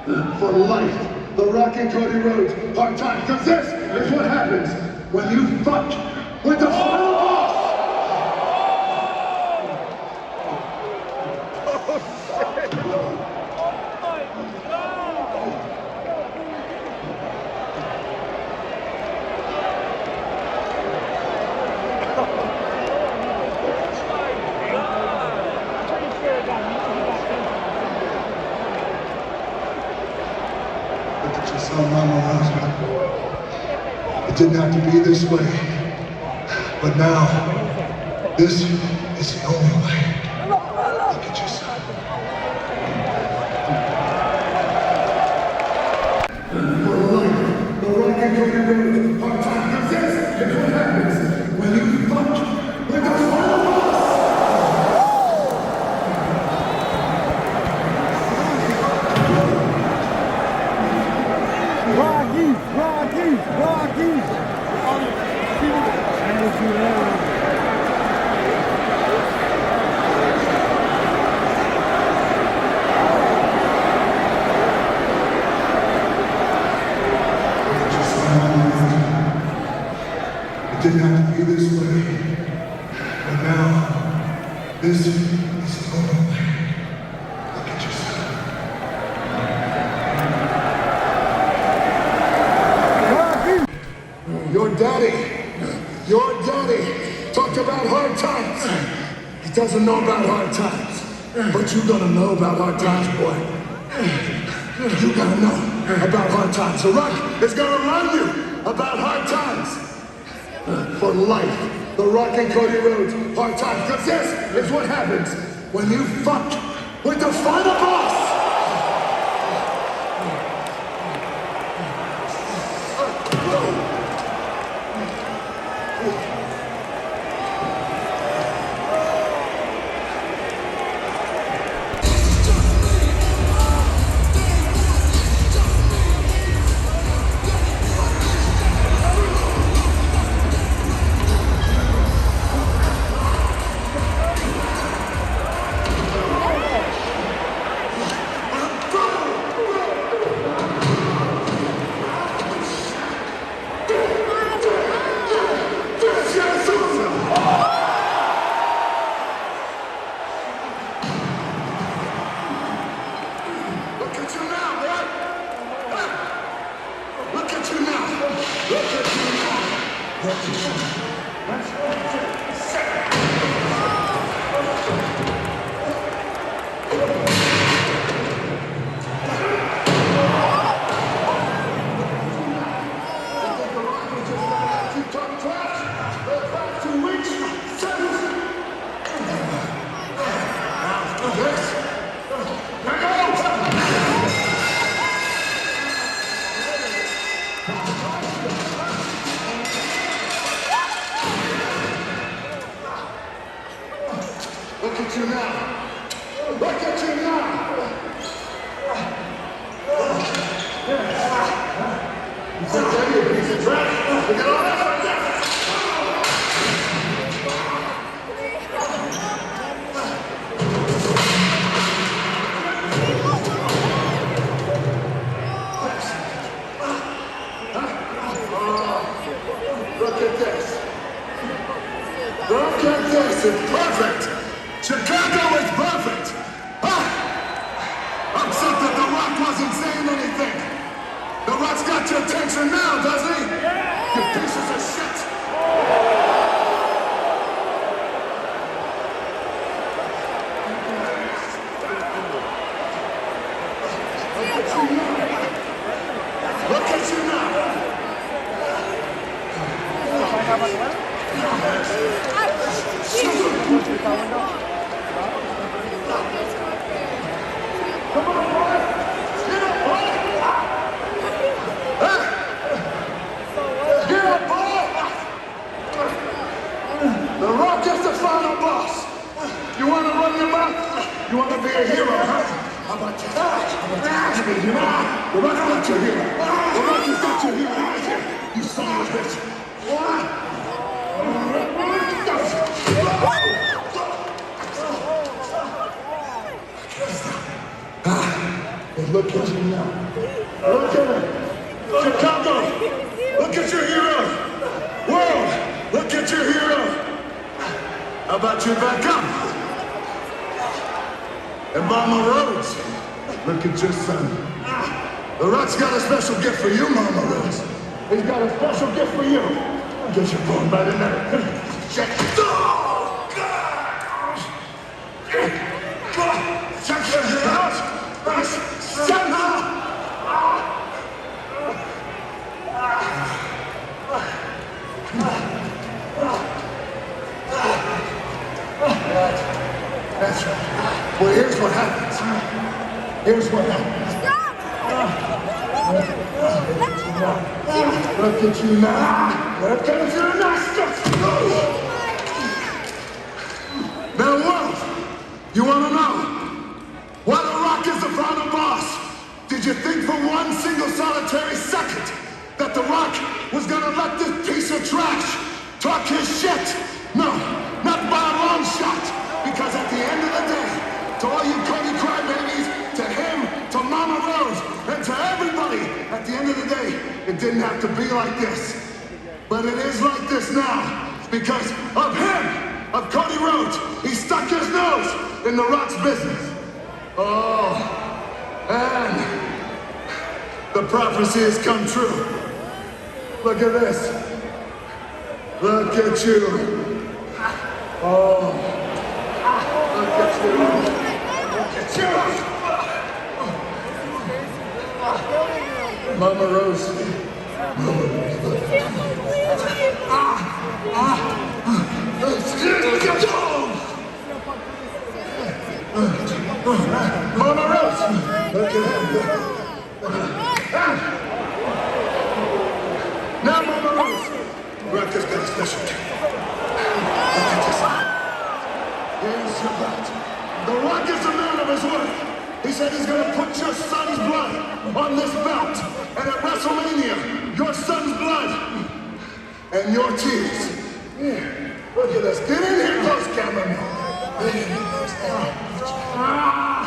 For life, The Rock and Cody Rhodes, hard time, because this is what happens when you fight with the final boss! Mama Rhodes. It didn't have to be this way, but now this is the only way. Look at your son. For life, The Rock and Cody Rhodes, hard time, because this is what happens when you fight with the final boss. It didn't have to be this way, but now this is the only way. Look at your son. Your daddy talked about hard times. He doesn't know about hard times, but you're gonna know about hard times, boy. You gotta know about hard times. The Rock is gonna run you about hard times. For life, The Rock and Cody Rhodes, hard times, because this is what happens when you fight with the final boss. Look at you now. Look at you now. You think that you're a piece of trash? Look at all that right there. Look at this. Look at this. It's perfect. Chicago is perfect! Upset that The Rock wasn't saying anything. The Rock's got your attention now, doesn't he? Yeah. You pieces of shit! Look at you now! Come on, boy! Get up, boy! Get up, boy! The Rock is the final boss. You want to run your mouth? You want to be a hero, huh? How about you? The Rock's got your hero. The Rock has got your hero right here. You son of a bitch. What? It look at you now. Look at it. Chicago, look at your hero. World, look at your hero. How about you back up? And Mama Rhodes, look at your son. The Rock's got a special gift for you, Mama Rhodes. He's got a special gift for you. I guess you're born by the night. Check it out. Check it out. That's right. Well, here's what happens. Here's what happens. Look at you now. Look at you now. Now what? You want to know why The Rock is the final boss? Did you think for one single solitary second that The Rock was gonna let this piece of trash talk his shit? No, not by a long shot. Because at the end of the day, to all you Cody crybabies, to him, to Mama Rhodes, and to everybody, at the end of the day, it didn't have to be like this. But it is like this now, because of him, of Cody Rhodes. He stuck his nose in The Rock's business. Oh, and the prophecy has come true. Look at this. Look at you. Oh. Look at you. Look at you. Mama Rose. Mama Rose. Mama Rose. Look at him. Now, Mama Rose. Rock has got a special gift. Look at this. Here's your belt. The Rock is a man of his word. He said he's gonna put your son's blood on this belt. And at WrestleMania, your son's blood and your tears. Yeah. Look at this. Get in here, close cameraman.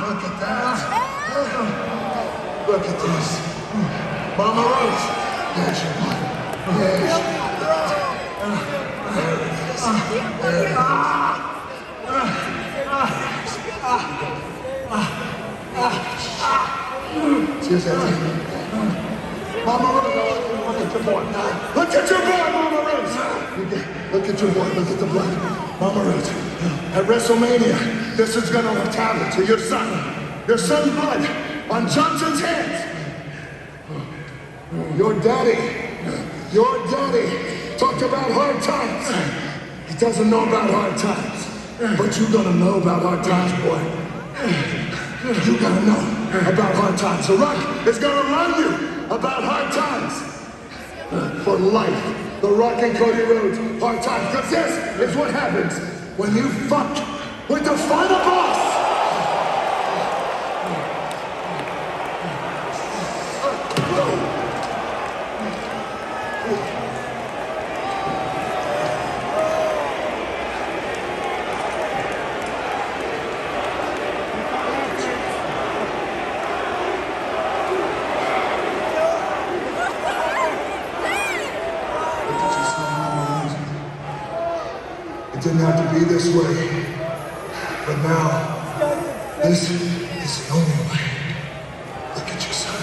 Look at that. Look at this. Mama Rose. There's your blood. There's your blood. There it is. There it is. Cheers, Eddie. Mama Rose, look at your boy. Look at your boy, Mama Rose. Look at your boy, look at the blood. Mama Rose, at WrestleMania, this is gonna retaliate to your son. Your son's blood on Johnson's hands. Your daddy talked about hard times. He doesn't know about hard times. But you're gonna know about hard times, boy. You gotta know about hard times. The Rock is gonna run you about hard times. For life. The Rock and Cody Rhodes, hard times. Because this is what happens when you fuck with the final boss. It didn't have to be this way, but now, this is the only way. Look at your son.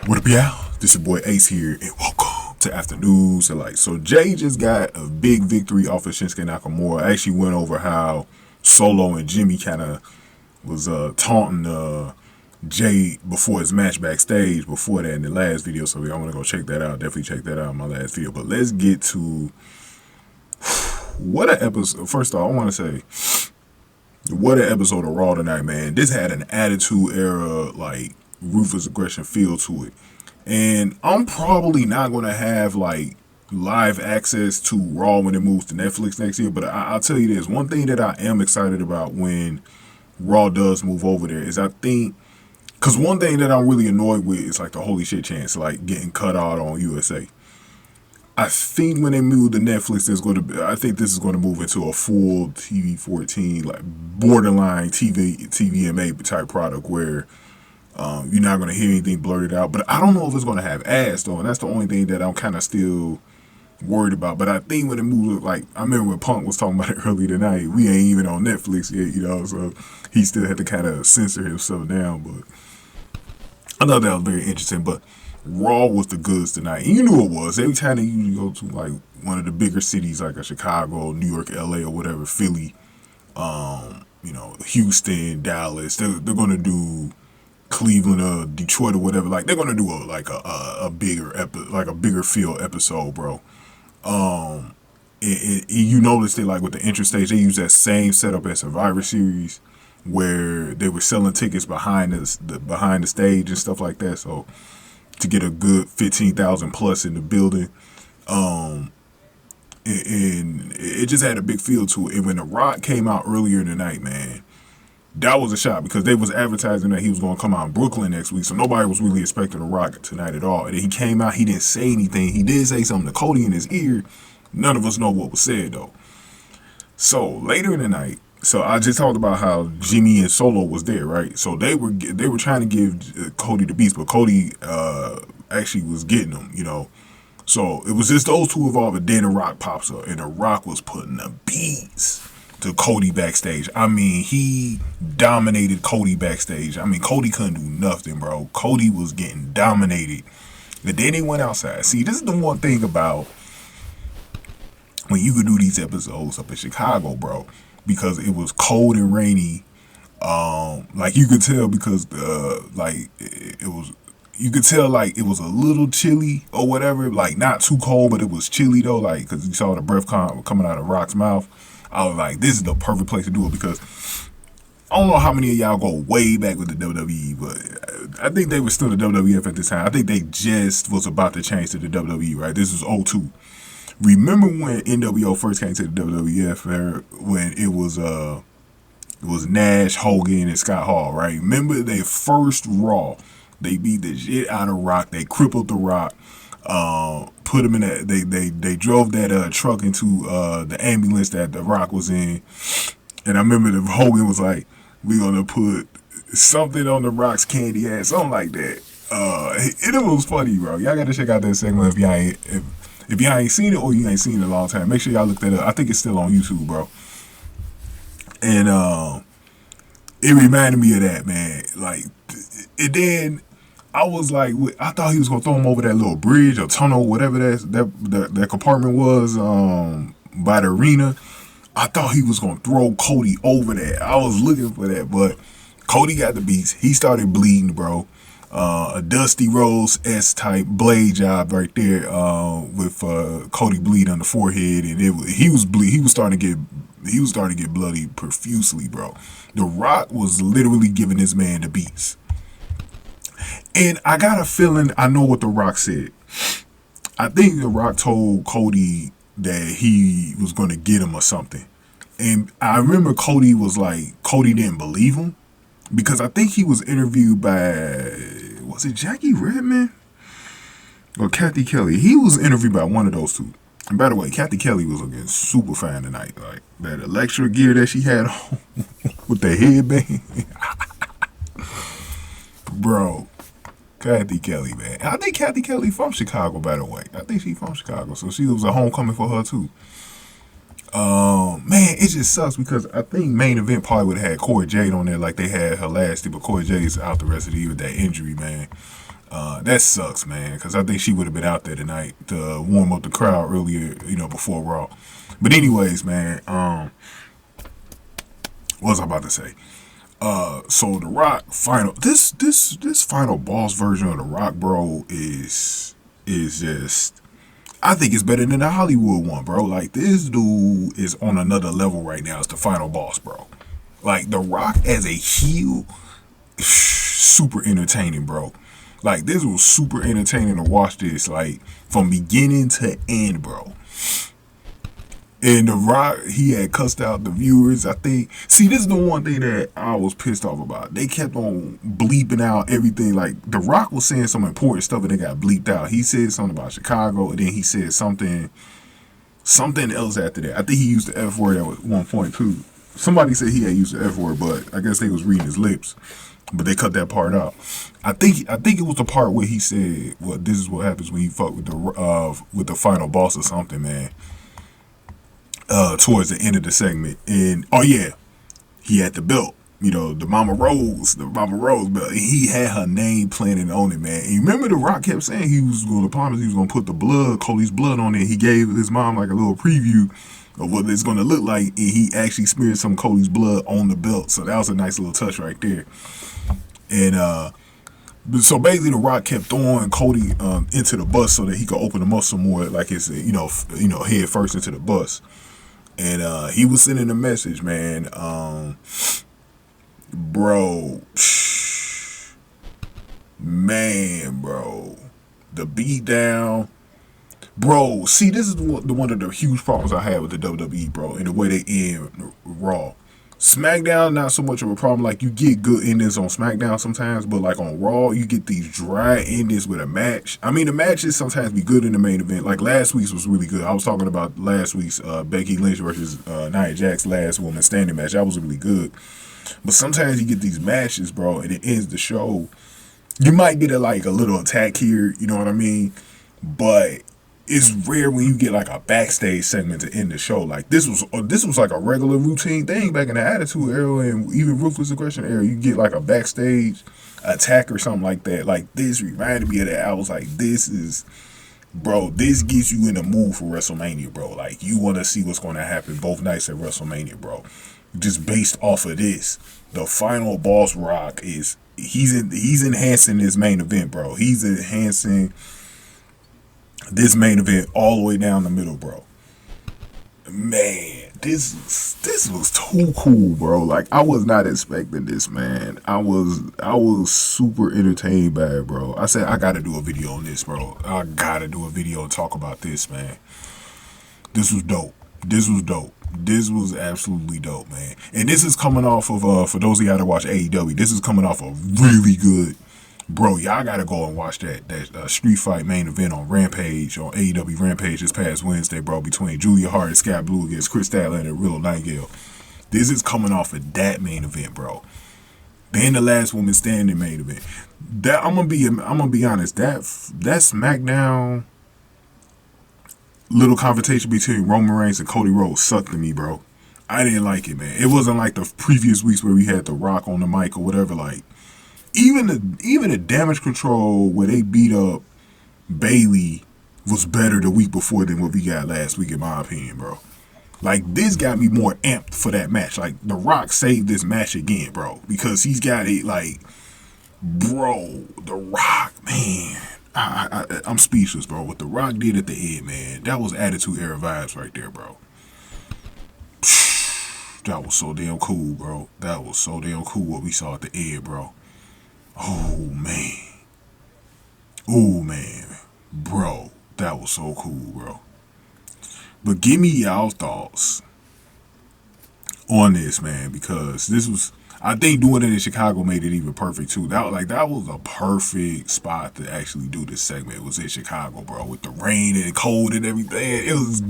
What up, y'all? This your boy Ace here, and welcome to Afternoons. So Jay just got a big victory off of Shinsuke Nakamura. I actually went over how Solo and Jimmy kind of was taunting Jay before his match backstage before that in the last video. So y'all want to go check that out. Definitely check that out in my last video. But let's get to what an episode. First of all, I want to say what an episode of Raw tonight, man. This had an attitude era, like ruthless aggression feel to it. And I'm probably not going to have like live access to Raw when it moves to Netflix next year. But I'll tell you this, one thing that I am excited about when Raw does move over there is I think Cause one thing that I'm really annoyed with is like the holy shit chance, like getting cut out on USA. I think when they move to Netflix, I think this is going to move into a full TV 14, like borderline TVMA type product where you're not going to hear anything blurted out. But I don't know if it's going to have ads though, and that's the only thing that I'm kind of still worried about. But I think when it moves, like I remember when Punk was talking about it earlier tonight, we ain't even on Netflix yet, so he still had to kind of censor himself down. But I thought that was very interesting. But Raw was the goods tonight. And you knew it was. Every time they usually go to like one of the bigger cities like a Chicago, New York, LA or whatever, Philly, Houston, Dallas, they're gonna do Cleveland or Detroit or whatever. Like they're gonna do a bigger field episode, bro. You noticed it like with the interstage, they use that same setup as Survivor Series where they were selling tickets behind the stage and stuff like that. So to get a good 15,000 plus in the building. And it just had a big feel to it. And when The Rock came out earlier in the night, man, that was a shock because they was advertising that he was going to come out in Brooklyn next week. So nobody was really expecting The Rock tonight at all. And then he came out, he didn't say anything. He did say something to Cody in his ear. None of us know what was said though. So later in the night, so I just talked about how Jimmy and Solo was there, right? So they were trying to give Cody the beats, but Cody actually was getting them, So it was just those two involved, and then The Rock pops up, and The Rock was putting the beats to Cody backstage. I mean, he dominated Cody backstage. I mean, Cody couldn't do nothing, bro. Cody was getting dominated. And then he went outside. See, this is the one thing about when you could do these episodes up in Chicago, bro, because it was cold and rainy. Like you could tell because you could tell like it was a little chilly or whatever, like not too cold, but it was chilly though, like because you saw the breath coming out of Rock's mouth. I was like, this is the perfect place to do it because I don't know how many of y'all go way back with the WWE, but I think they were still the WWF at this time. I think they just was about to change to the WWE, right? This was 2002. Remember when NWO first came to the WWF, when it was Nash, Hogan, and Scott Hall, right? Remember their first Raw? They beat the shit out of Rock. They crippled the Rock. Put him in that. They drove that truck into the ambulance that the Rock was in. And I remember the Hogan was like, "We're gonna put something on the Rock's candy ass," something like that. It was funny, bro. Y'all gotta check out that segment if y'all ain't seen it or you ain't seen it in a long time. Make sure y'all look that up. I think it's still on YouTube, bro. And it reminded me of that, man. Like, and then I was like, I thought he was gonna throw him over that little bridge or tunnel, whatever that compartment was, by the arena. I thought he was gonna throw Cody over that. I was looking for that, but Cody got the beats. He started bleeding, bro. A Dusty Rhodes S-type blade job right there, with Cody bleed on the forehead, and he was starting to get bloody profusely, bro. The Rock was literally giving this man the beats. And I got a feeling I know what The Rock said. I think The Rock told Cody that he was going to get him or something. And I remember Cody didn't believe him. Because I think he was interviewed by, was it Jackie Redmond? Or Kathy Kelly? He was interviewed by one of those two. And by the way, Kathy Kelly was looking super fine tonight. Like, that Electra gear that she had on with the headband. Bro, Kathy Kelly, man. I think Kathy Kelly from Chicago, by the way. I think she from Chicago. So she was a homecoming for her, too. Man, it just sucks because I think Main Event probably would have had Cora Jade on there like they had her last year, but Cora Jade's out the rest of the year with that injury, man. That sucks, man, because I think she would have been out there tonight to warm up the crowd earlier, before Raw. But anyways, man, what was I about to say? So The Rock this final boss version of The Rock, bro, is just, I think it's better than the Hollywood one, bro. Like, this dude is on another level right now. It's the final boss, bro. Like, The Rock as a heel, super entertaining, bro. Like, this was super entertaining to watch this, like, from beginning to end, bro. And The Rock, he had cussed out the viewers, I think. See, this is the one thing that I was pissed off about. They kept on bleeping out everything. Like, The Rock was saying some important stuff and they got bleeped out. He said something about Chicago, and then he said something else after that. I think he used the F word at one point, too. Somebody said he had used the F word, but I guess they was reading his lips. But they cut that part out. I think it was the part where he said, "Well, this is what happens when you fuck with the final boss or something, man." Towards the end of the segment, and oh yeah, he had the belt, the Mama Rhodes belt. And he had her name planted on it, man. And you remember The Rock kept saying he was going to promise he was going to put Cody's blood on it. He gave his mom like a little preview of what it's going to look like, and he actually smeared some Cody's blood on the belt. So that was a nice little touch right there. And so basically, The Rock kept throwing Cody into the bus so that he could open him up some more, like it's head first into the bus. And he was sending a message, man. Bro, the beatdown. Bro, see, this is one of the huge problems I had with the WWE, bro, and the way they end Raw. SmackDown, not so much of a problem. Like, you get good endings on SmackDown sometimes, but like on Raw, you get these dry endings with a match. I mean, the matches sometimes be good in the main event. Like last week's was really good. I was talking about last week's Becky Lynch versus Nia Jax's last woman standing match. That was really good. But sometimes you get these matches, bro, and it ends the show. You might get a little attack here, you know what I mean? But it's rare when you get like a backstage segment to end the show. Like this was like a regular routine thing back in the Attitude Era and even Ruthless Aggression Era. You get like a backstage attack or something like that. Like this reminded me of that. I was like, this gets you in the mood for WrestleMania, bro. Like you want to see what's going to happen both nights at WrestleMania, bro. Just based off of this, the final boss Rock he's enhancing this main event, bro. He's enhancing this main event all the way down the middle, bro. Man, this was too cool, bro. Like I was not expecting this, man. I was super entertained by it, bro. I said I gotta do a video on this, bro. I gotta do a video and talk about this, man. This was dope. This was absolutely dope, man. And this is coming off of for those of y'all that watch AEW, this is coming off a really good. Bro, y'all gotta go and watch that street fight main event on Rampage, on AEW Rampage this past Wednesday, bro, between Julia Hart and Scott Blue against Chris Statler and Real Nightingale. This is coming off of that main event, bro. Then the last woman standing main event. That I'm gonna be honest. That SmackDown little confrontation between Roman Reigns and Cody Rhodes sucked to me, bro. I didn't like it, man. It wasn't like the previous weeks where we had The Rock on the mic or whatever, like. Even the Damage Control where they beat up Bayley was better the week before than what we got last week, in my opinion, bro. Like, this got me more amped for that match. Like, The Rock saved this match again, bro. Because he's got it, like, bro, The Rock, man. I'm speechless, bro. What The Rock did at the end, man, that was Attitude Era vibes right there, bro. That was so damn cool, bro. That was so damn cool what we saw at the end, bro. Oh, man. Bro, that was so cool, bro. But give me y'all thoughts on this, man, because this was, I think doing it in Chicago made it even perfect, too. That was a perfect spot to actually do this segment. It was in Chicago, bro, with the rain and cold and everything. It was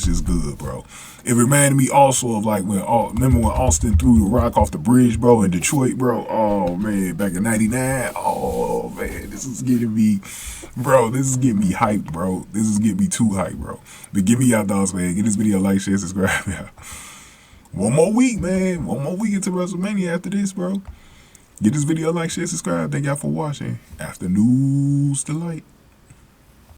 just good, bro. It reminded me also of like remember when Austin threw The Rock off the bridge, bro, in Detroit, bro? Oh, man, back in 99. Oh, man, this is getting me hyped, bro. This is getting me too hyped, bro. But give me y'all thoughts, man. Give this video a like, share, subscribe, yeah. One more week, man. One more week into WrestleMania after this, bro. Give this video a like, share, subscribe. Thank y'all for watching. Afternoons Delight.